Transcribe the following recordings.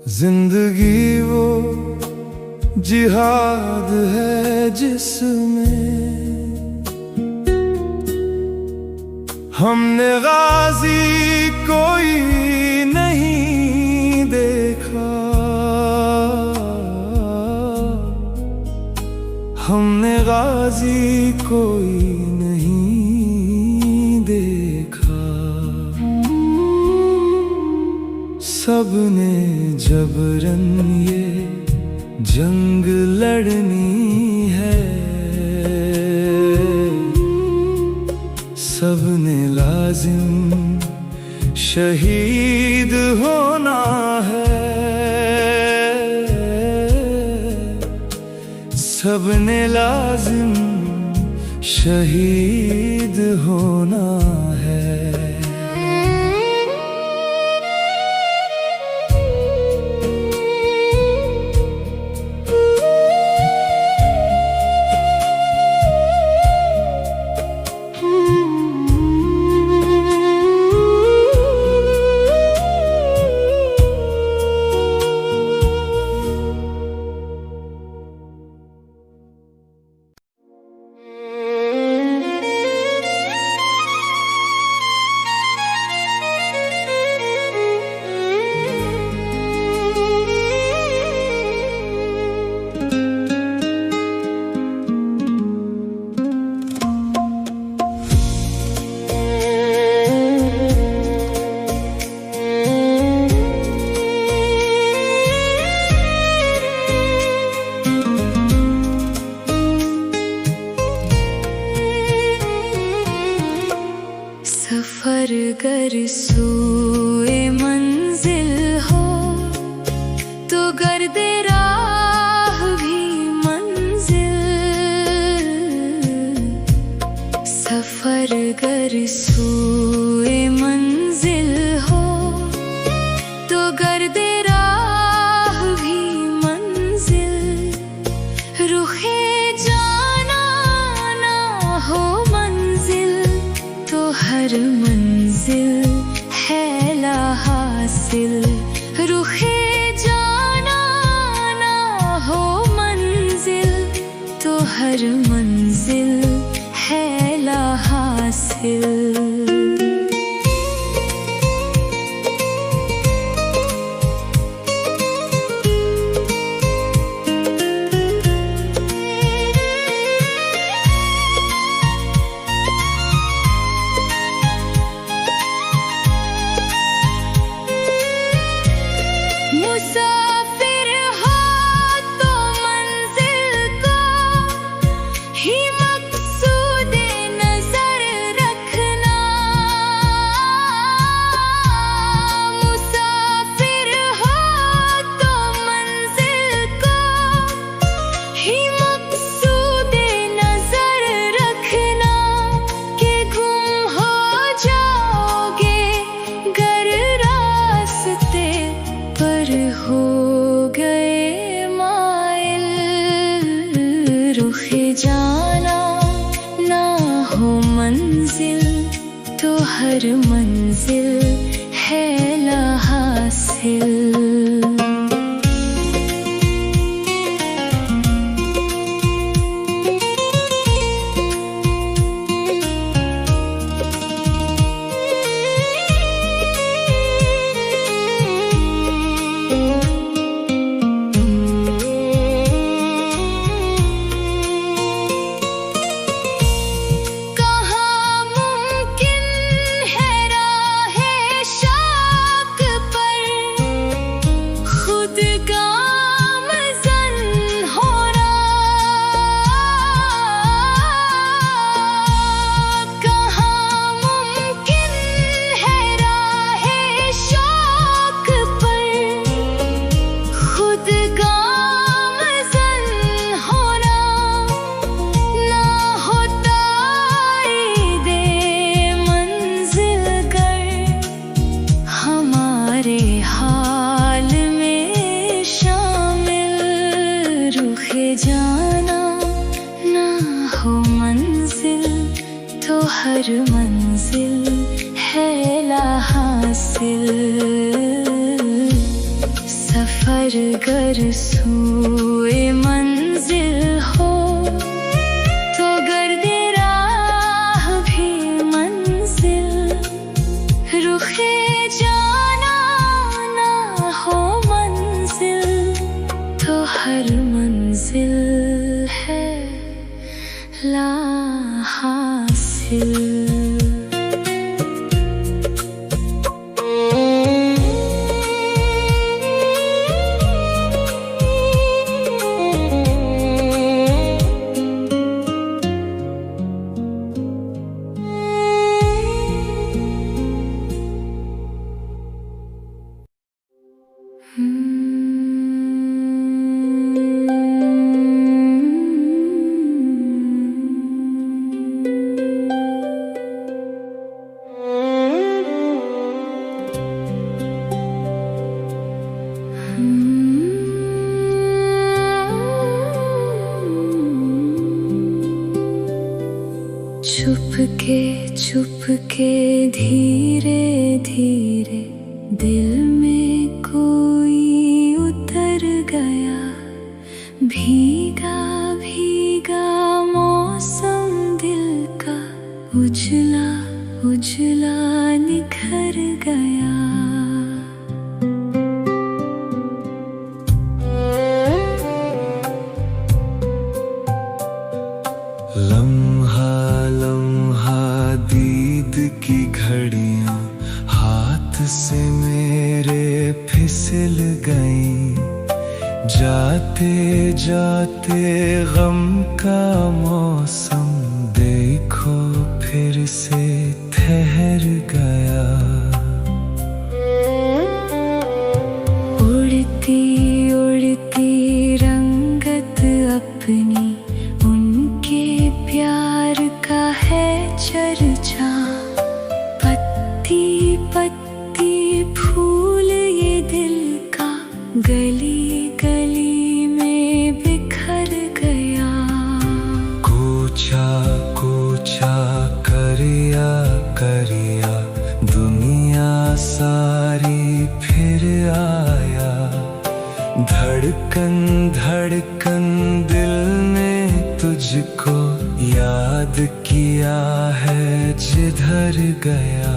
जिंदगी वो जिहाद है जिसमें हमने गाजी कोई नहीं देखा, हमने गाजी कोई नहीं देखा। सबने जबरन ये जंग लड़नी है, सबने लाजिम शहीद होना है, सबने लाजिम शहीद होना है। सफर गर सूए मंजिल हो तो गर्दे राह भी मंजिल, सफर गर सूए मंजिल हो तो गर्दे राह भी मंजिल, रुखे जाना ना हो मंजिल तो हर मंजिल है ला हासिल, रुखे जाना ना हो मंजिल तो हर मंजिल है ला हासिल। मुसाफिर हो तो मंजिल को ही मकसूदे नजर रखना, मुसाफिर हो तो मंजिल को ही मकसूदे नजर रखना, कि गुम हो जाओगे गर रास्ते पर हो गए माइल, रुखे जाना ना हो मंजिल तो हर मंजिल है ला हासिल। जाना ना हो मंजिल तो हर मंजिल है ला हासिल। गर सूए मंजिल हो तो गर्दे राह भी मंजिल, रुखे जाना ना हो मंजिल तो हर मंजिल है ला हासिल। चुपके धीरे धीरे दिल में कोई उतर गया, भीगा भीगा मौसम दिल का उजला उजला निखर गया। लम्हा लम्हा दीद की घड़ियां हाथ से मेरे फिसल गईं, जाते जाते गम का मौसम देखो फिर से ठहर गया। उड़ती उड़ती रंगत अपनी उनके प्यार का है चर्चा, पत्ती पत्ती फूल ये दिल का गली गली में बिखर गया। कूचा कूचा करिया करिया दुनिया सारी फिर आया, धड़कन धड़कन दिल ने तुझको याद किया है जिधर गया।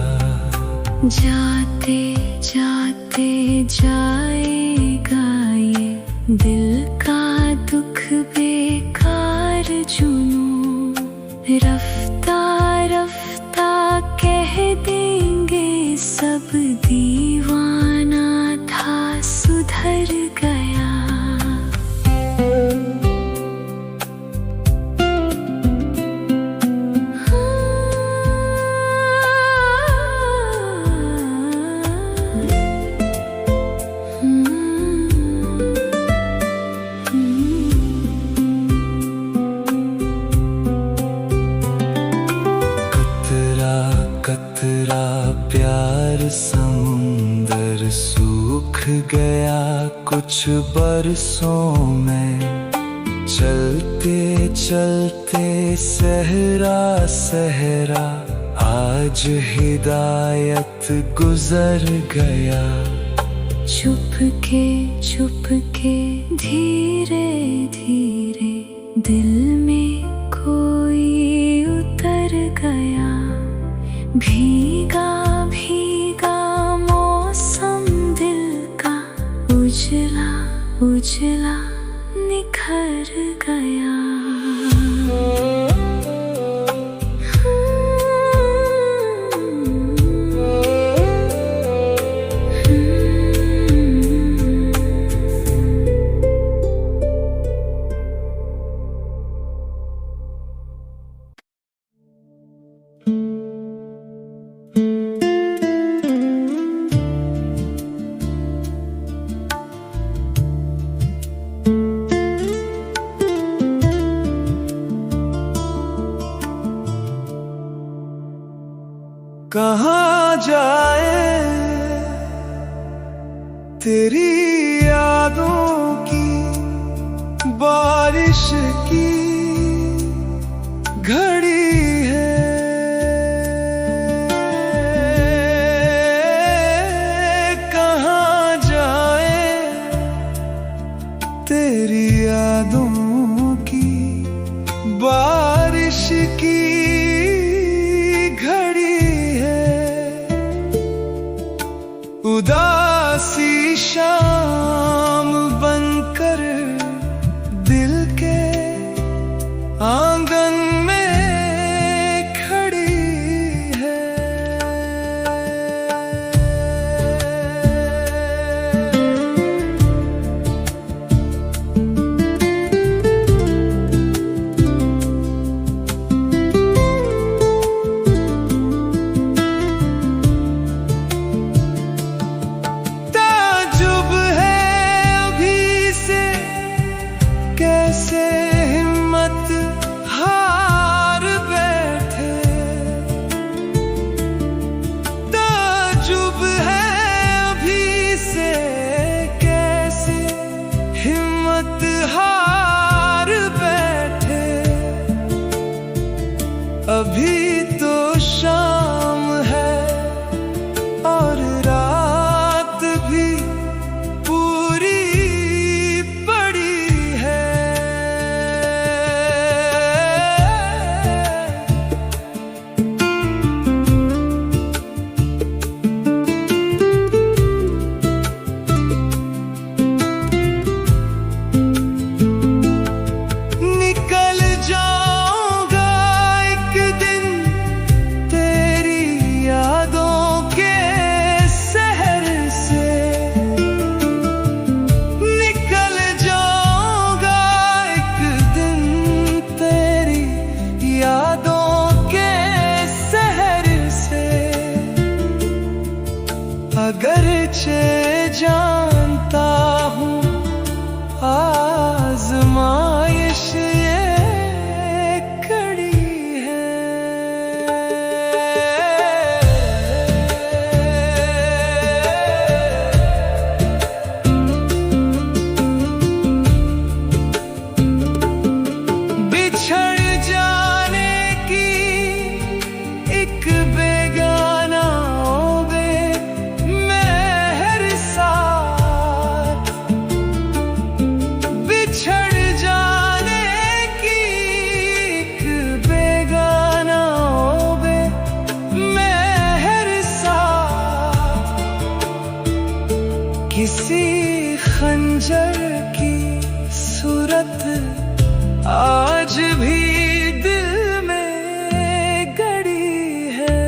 जाते जाते जाएगा ये दिल का दुख बेकार जुनून, रफ्ता रफ्ता कह देंगे सब दीवाना था सुधर गया। कतरा प्यार समुंदर सूख गया कुछ बरसों में, चलते चलते सहरा सहरा आज हिदायत गुजर गया। चुपके धीरे धीरे दिल में कोई उतर गया, भीगा भीगा मौसम दिल का उजला उजला निखर गया। कहाँ जाए तेरी यादों की बारिश की घड़ी है, कहाँ जाए उदासी शाम बनकर दिल के आंगन में खड़ी है। ताजुब है अभी से कैसे हिम्मत हार बैठे। ताजुब है अभी से कैसे हिम्मत हार बैठे। अभी तो शाम है और रात भी पूरी पड़ी है। निकल जाऊंगा एक दिन तेरी यादों के शहर से। निकल जाऊंगा एक दिन तेरी यादों के शहर से। अगरचे जानता हूँ आज़माइश ये कड़ी है। बिछड़ जाने की एक बेगाना होवे मेहर साथ। बिछड़ जाने की एक बेगाना होवे मेहर साथ। किसी खंजर की सूरत आज भी दिल में गड़ी है।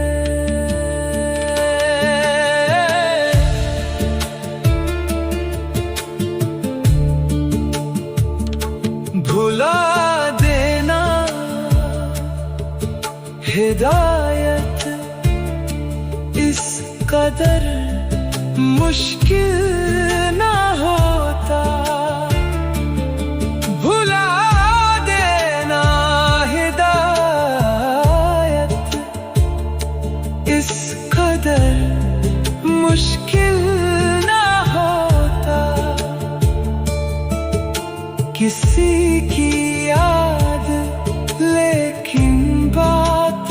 भुला देना हिदायत इस कदर मुश्किल ना होता। भुला देना हिदायत इस कदर मुश्किल ना होता। किसी की याद लेकिन बात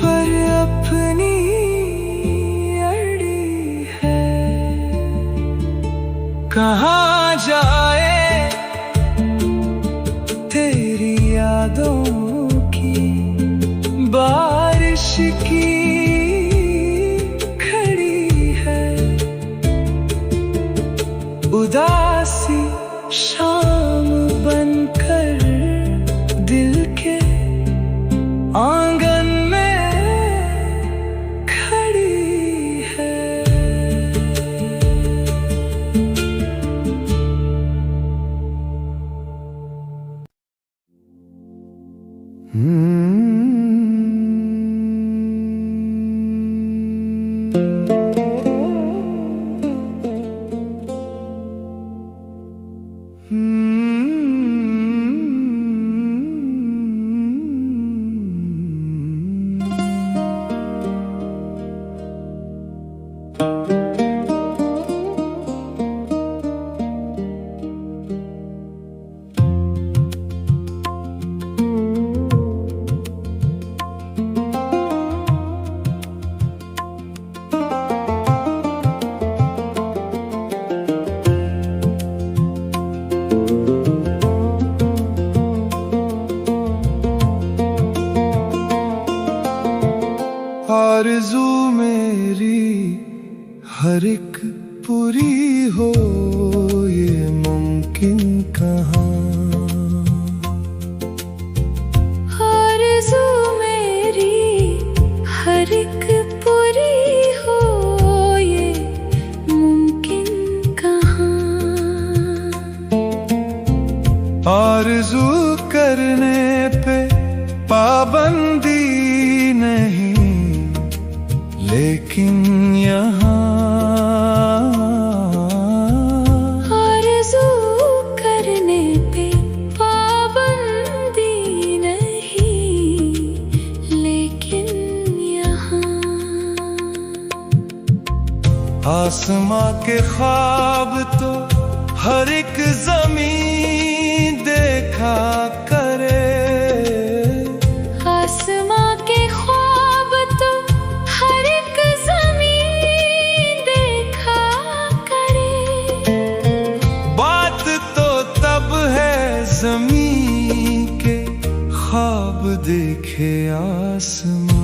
पर अपनी अड़ी है। कहाँ जाए तेरी यादों की बारिश की खड़ी है। उदासी शाम बनकर दिल के आंगन में खड़ी है। हर एक पूरी हो ये मुमकिन कहाँ। आरज़ू मेरी हर एक पूरी हो ये मुमकिन कहाँ। आरज़ू करने पे पाबंदी नहीं, लेकिन यहाँ आरज़ू करने पे पाबंदी नहीं, लेकिन यहाँ आसमां के ख्वाब तो हर एक ज़मीन देखा करे। आसमां के ख्वाब तो हर एक ज़मीन देखा करे। बात तो तब है ज़मीन के ख्वाब देखे आसमां।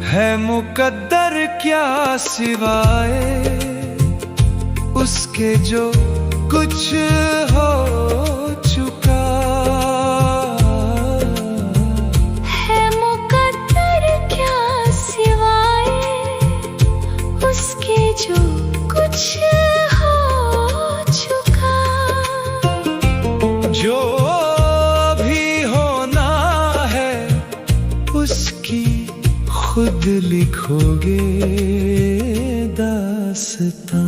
है मुकद्दर क्या सिवाय उसके जो कुछ हो चुका। है मुकद्दर क्या सिवाय उसके जो कुछ हो चुका। जो भी होना है उसकी खुद लिखोगे दास्तां।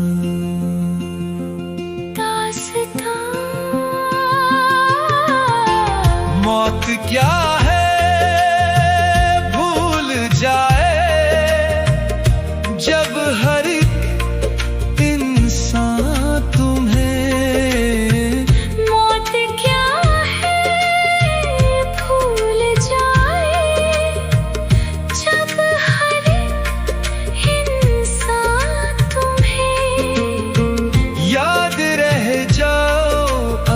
मौत क्या है भूल जाए जब हर एक इंसान तुम्हें। मौत क्या है भूल जाए जब हर एक इंसान तुम्हें। याद रह जाओ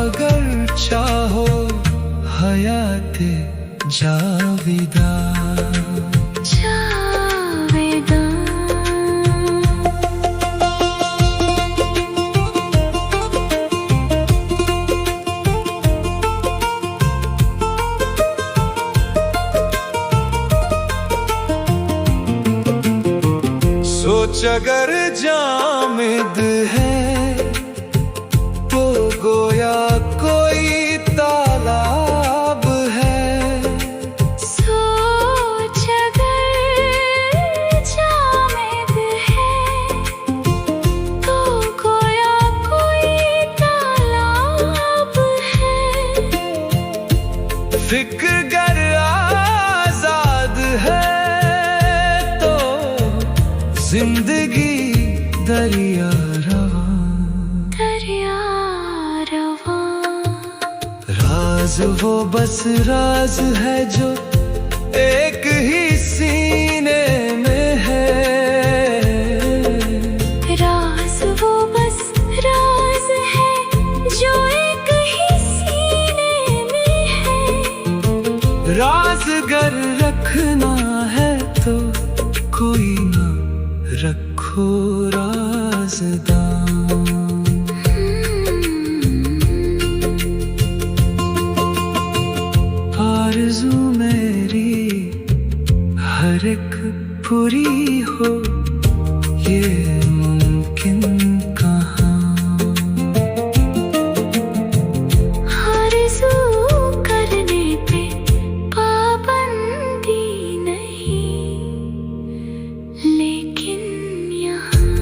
अगर चाहो हयाते जाविदा। जावेदा सोच अगर जामिद है तो गोया कोई तालाब है। सोच अगर जामिद है तो गोया कोई तालाब है। फिक्र गर आजाद है तो जिंदगी दरिया रवां। दरिया रवां राज वो बस राज है जो एक ही सीने में है। राज वो बस राज है जो एक ही सीने में है। राज गर रखना है तो कोई ना रखो राज़दां। आरज़ू मेरी हर एक पूरी हो ये मुमकिन कहाँ। आरज़ू करने पे पाबंदी नहीं, लेकिन यहाँ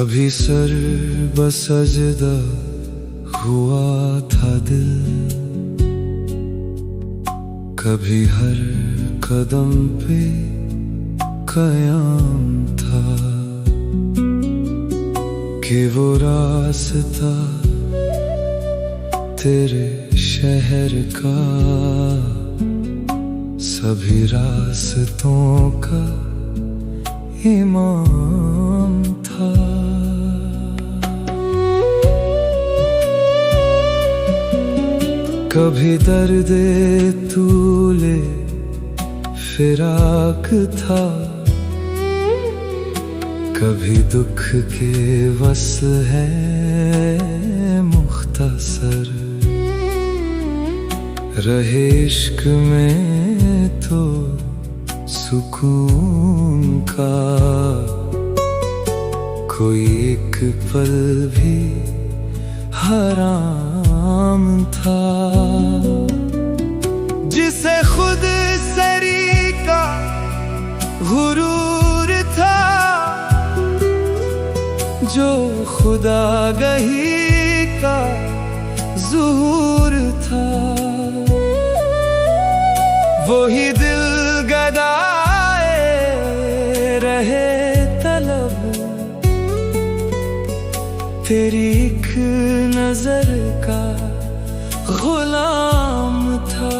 कभी सर बसजदा हुआ था दिल, कभी हर कदम पे कयाम था कि वो रास्ता तेरे शहर का सभी रास्तों का इमाम था। कभी दर्द तूले फिराक था, कभी दुख के वस है मुख्तसर, रहे इश्क में तो सुकून का कोई एक पल भी हराम था। जिसे खुद सरी का गुरूर था, जो खुदा गही का ज़ुहूर था, वही दिल गदाए रहे तलब, तेरी एक नजर का गुलाम था।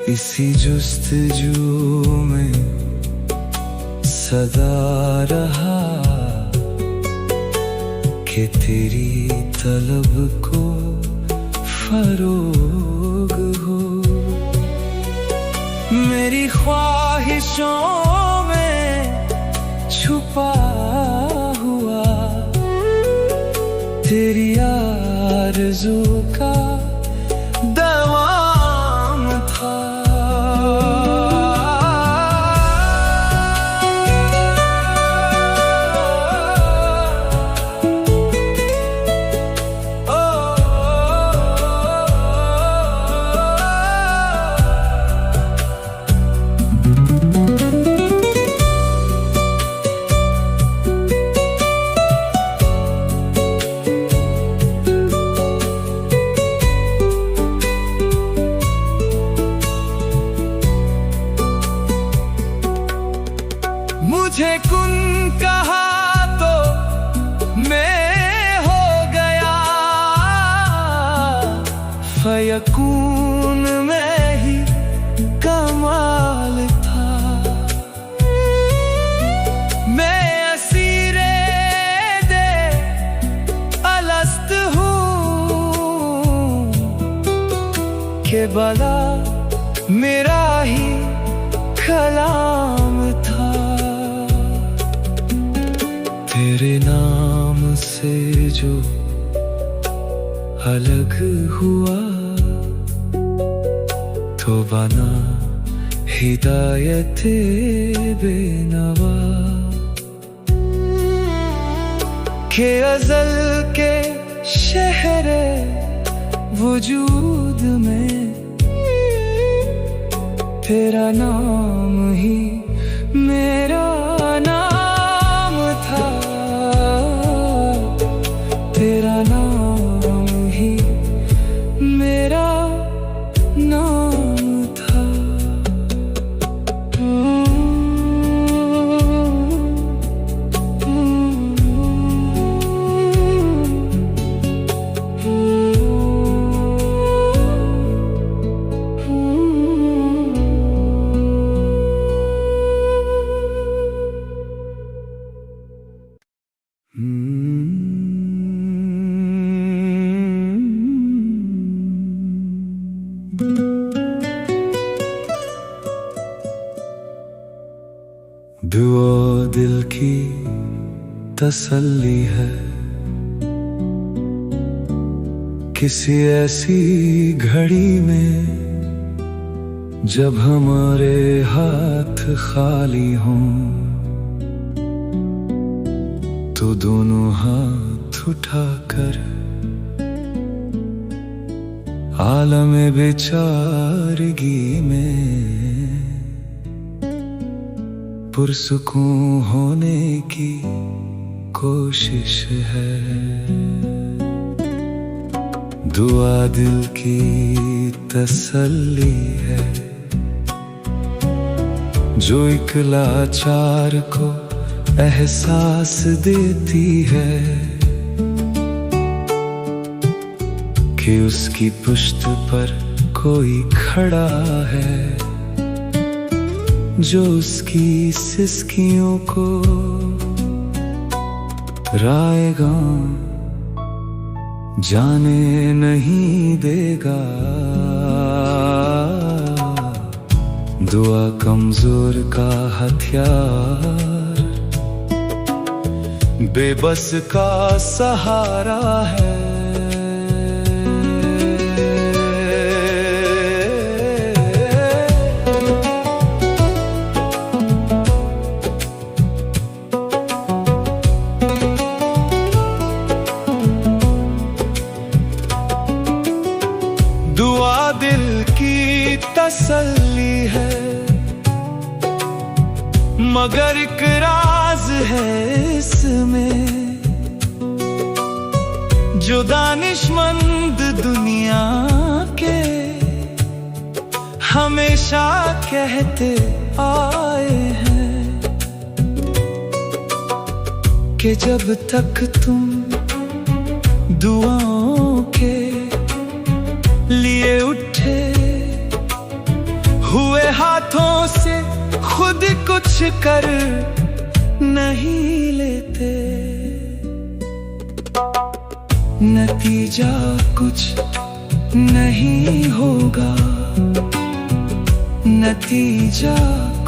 इसी जुस्तजू में सदा रहा कि तेरी तलब को फरोग हो। मेरी ख्वाहिशों में छुपा हुआ तेरी आरज़ू का दवाम था। मुझे कुन कहा तो मैं हो गया, फयकून में ही कमाल था। मैं असीरे दे अलस्त हूँ के भला मेरा ही कलाम था। तेरे नाम से जो अलग हुआ तो बना हिदायत बेनवा के अज़ल के शहरे वजूद में तेरा नाम ही मेरा नाम था। तेरा नाम ही मेरा नाम था। दुआ दिल की तसल्ली है किसी ऐसी घड़ी में जब हमारे हाथ खाली हों, तो दोनों हाथ उठाकर आलम बेचारगी में पुरसुकून होने की कोशिश है। दुआ दिल की तसल्ली है जो एक लाचार को एहसास देती है कि उसकी पुश्त पर कोई खड़ा है जो उसकी सिसकियों को राएगा जाने नहीं देगा। दुआ कमजोर का हथियार, बेबस का सहारा है। दुआ दिल की तसल्ली है मगर एक राज है इसमें जो दानिशमंद दुनिया के हमेशा कहते आए हैं कि जब तक तुम दुआओं के लिए उठे हुए हाथों से खुद कुछ कर नहीं लेते, नतीजा कुछ नहीं होगा, नतीजा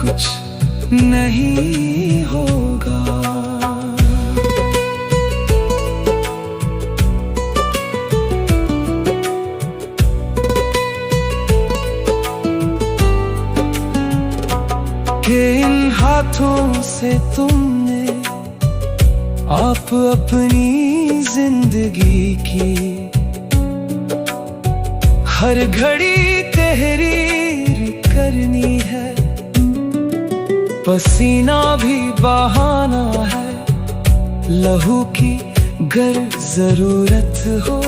कुछ नहीं होगा। कि इन हाथों से तुमने आप अपनी जिंदगी की हर घड़ी तहरीर करनी है, पसीना भी बहाना है, लहू की गर जरूरत हो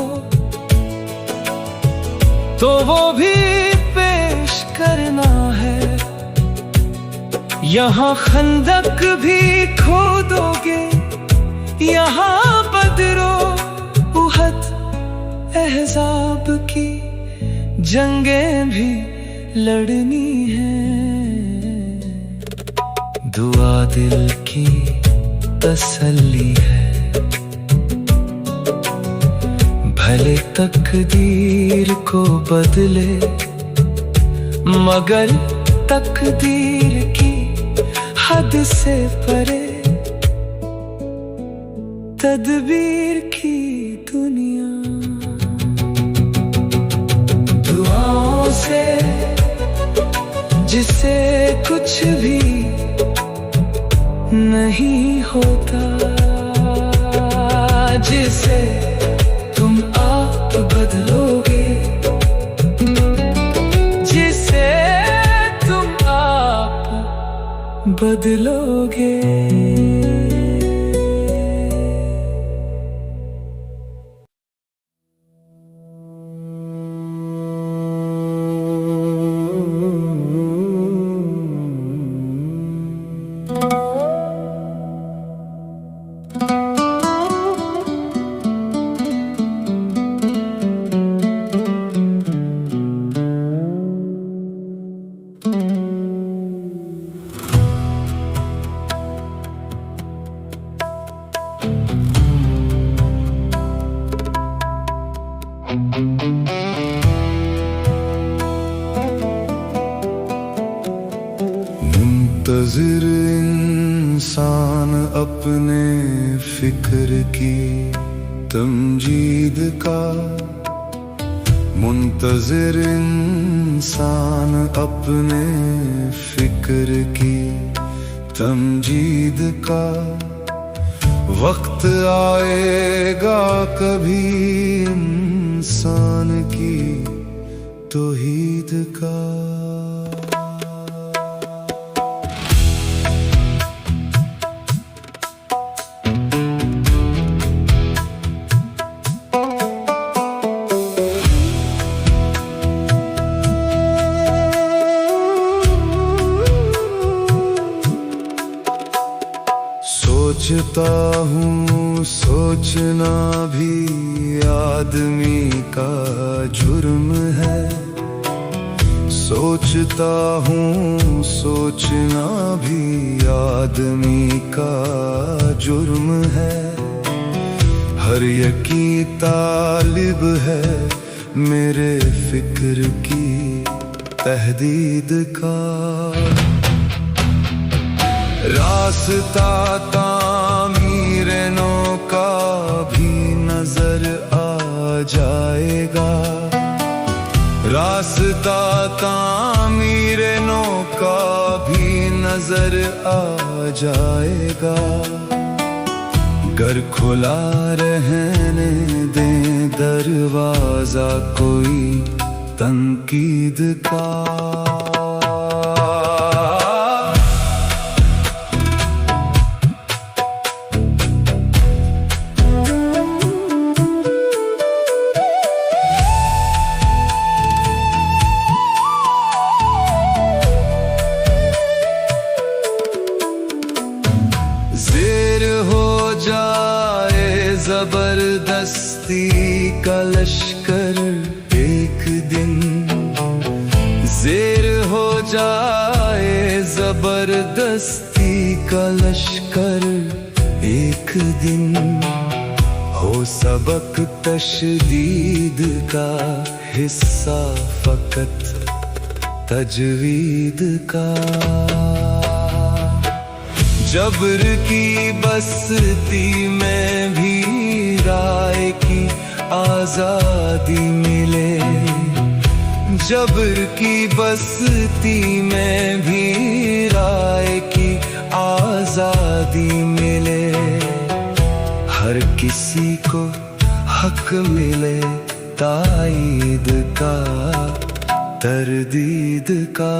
तो वो भी पेश करना है। यहाँ खंदक भी खोदोगे, यहाँ बदरो उहद अहज़ाब की जंगें भी लड़नी है। दुआ दिल की तसल्ली है भले तकदीर को बदले मगर तकदीर की हद से परे तदबीर की दुनिया। दुआओं से जिसे कुछ भी नहीं होता, जिसे तुम आप बदलोगे, जिसे तुम आप बदलोगे। मुंतज़िर इंसान अपने फिक्र की तमजीद का, मुंतज़िर इंसान अपने फिक्र की तमजीद का, वक्त आएगा कभी इंसान की तौहीद का। सोचता हूँ सोचना भी आदमी का जुर्म है। सोचता हूँ सोचना भी आदमी का जुर्म है। हर यकी तालिब है मेरे फिक्र की तहदीद का। रास्ता तामीरे नो का भी नजर आ जाएगा। रास्ता तामीरे नो का भी नजर आ जाएगा। गर खुला रहने दें दरवाजा कोई तनकीद का। जबरदस्ती का लश्कर एक दिन ज़ेर हो जाए। जबरदस्ती का लश्कर एक दिन हो सबक तशदीद का हिस्सा फकत तजवीद का। जबर की बस्ती में भी राय की आजादी मिले। जबर की बस्ती में भी राय की आजादी मिले। हर किसी को हक मिले ताईद का तरदीद का।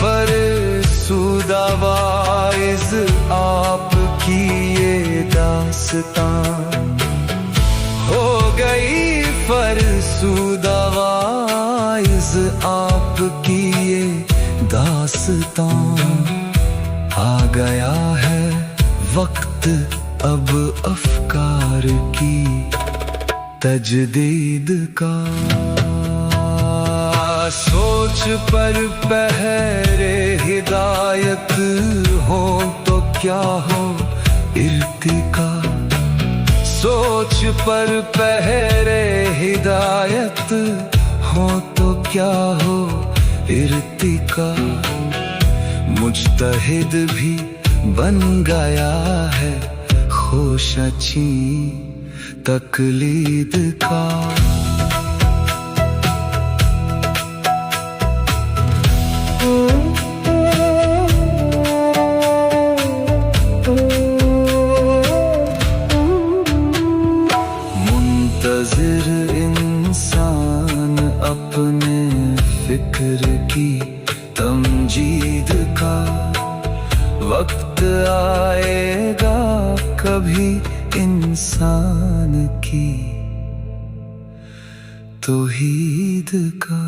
फरसुदा वाइज़ आपकी ये दास्तां हो गई। फरसुदा वाइज़ आपकी ये दास्तां। आ गया है वक्त अब अफकार की तजदीद का। सोच पर पहरे हिदायत हो तो क्या हो इर्तिका। सोच पर पहरे हिदायत हो तो क्या हो इर्तिका। मुज्तहिद भी बन गया है खोशची तकलीद का। इंसान अपने फिक्र की तमजीद का। वक्त आएगा कभी इंसान की तौहीद का।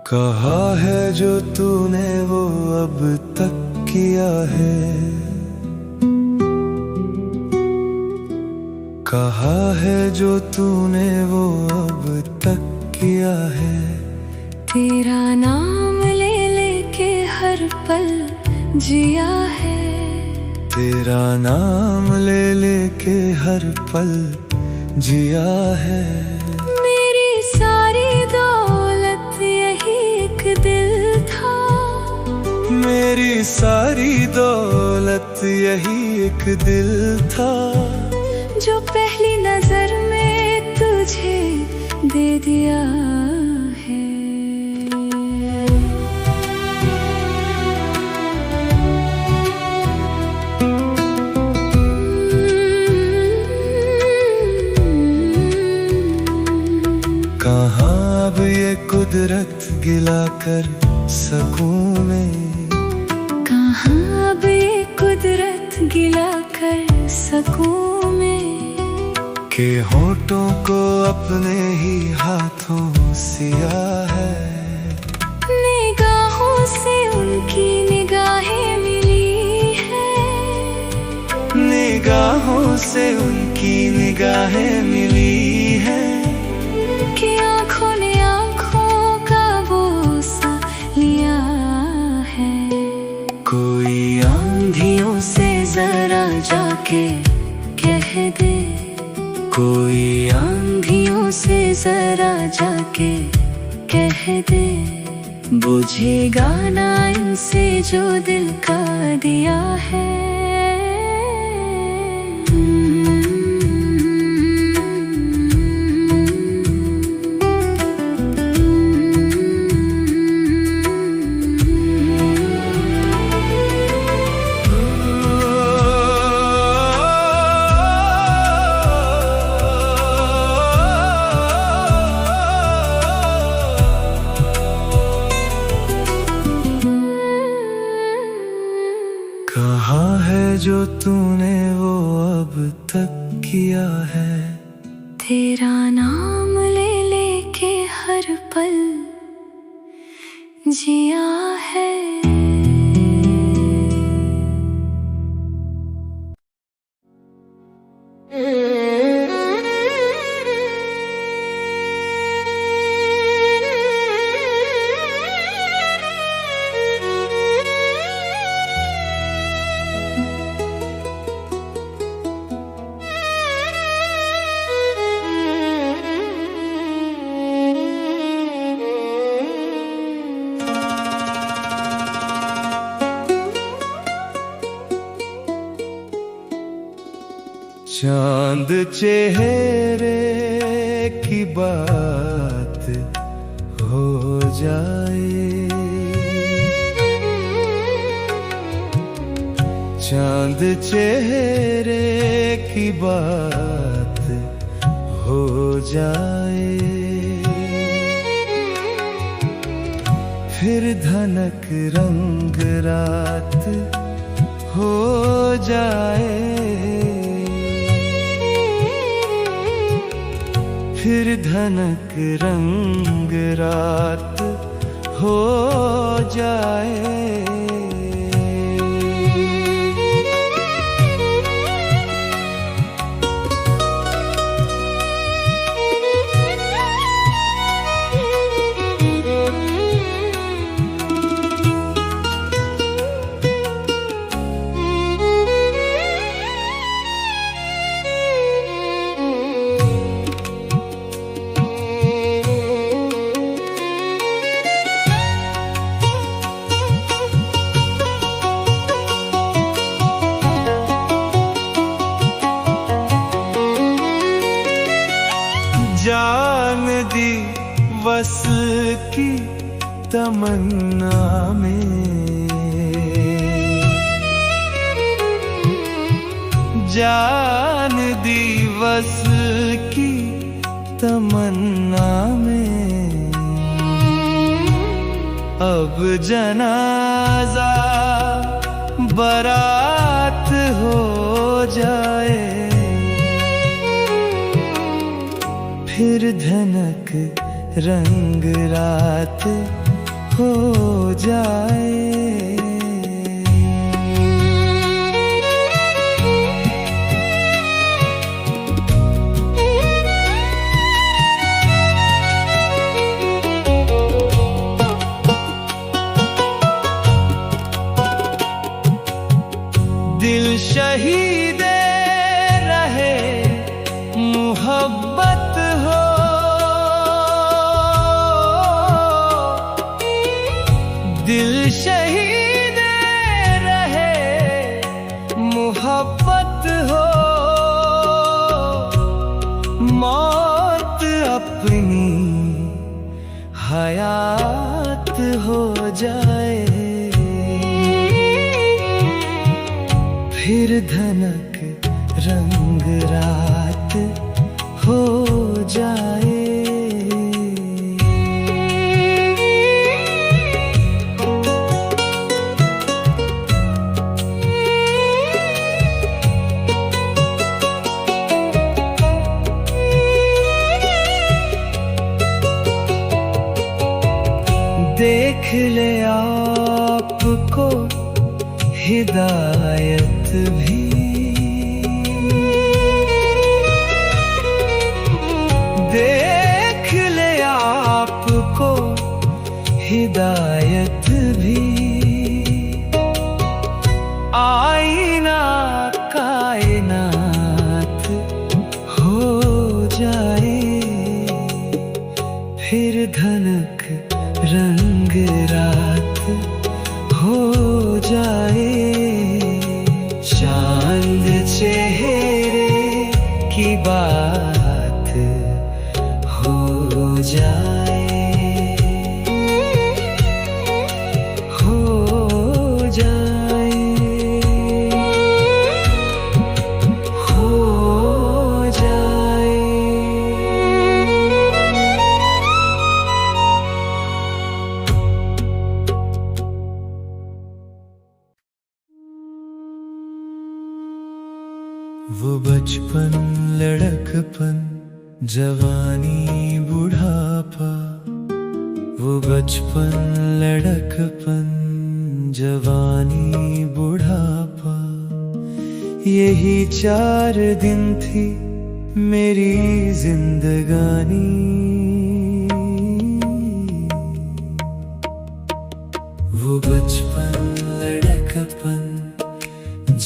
कहा है जो तूने वो अब तक किया है। कहा है जो तूने वो अब तक किया है। तेरा नाम ले लेके हर पल जिया है। तेरा नाम ले लेके हर पल जिया है। मेरी सारी दौलत यही एक दिल था। मेरी सारी दौलत यही एक दिल था। जो पहली नजर में तुझे दे दिया है। कहाँ अब ये कुदरत गिला कर सकूं मैं। कहाँ अब ये कुदरत गिला कर सकूं मैं। के होठों को अपने ही हाथों सिया है। निगाहों से उनकी निगाहें मिली है। निगाहों से उनकी निगाहें मिली है। कि आँखों ने आँखों का बोसा लिया है। कोई आंधियों से जरा जाके कह दे। कोई आंधियों से जरा जाके कह दे। बुझेगा ना इनसे जो दिल का दिया है। कहाँ है जो तूने वो अब तक किया है। तेरा नाम ले लेके हर पल जिया है। चांद चेहरे की बात हो जाए। चांद चेहरे की बात हो जाए। फिर धनक रंग रात हो जाए। फिर धनक रंग रात हो जाए। जान दी वस की तमन्ना में। जान दी वस की तमन्ना में। अब जनाजा बारात हो जाए। फिर धनक रंग रात हो जाए। शहीद रहे मोहब्बत हो, दिल शहीद रहे मोहब्बत हो, मौत अपनी हयात हो जाए, फिर धनक रंग रात हो जाए। देख ले आपको हिदायत भी, देख ले आपको हिदायत भी, आईना कायनात हो जाए, फिर धनक रंग रात हो जाए, चांद चेहरे की बात हो जाए, हो जाए, हो जाए। वो बचपन लड़कपन जवानी बुढ़ापा, वो बचपन लड़कपन जवानी बुढ़ापा, यही 4 दिन थी मेरी जिंदगानी। वो बचपन लड़कपन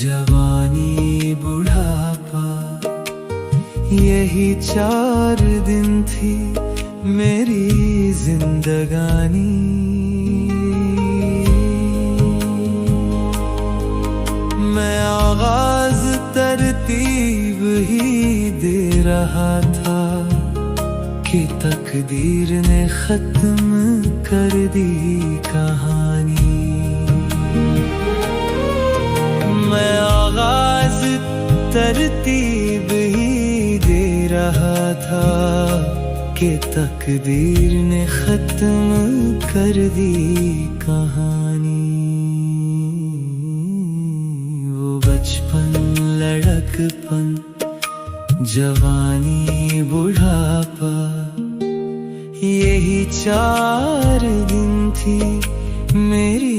जवानी बुढ़ापा, यही 4 दिन थी मेरी जिंदगानी। मैं आगाज तरतीब ही दे रहा था कि तकदीर ने खत्म कर दी कहानी। मैं आगाज तरतीब ही दे रहा था कि तकदीर ने खत्म कर दी कहानी। वो बचपन लड़कपन जवानी बुढ़ापा, यही 4 दिन थी मेरी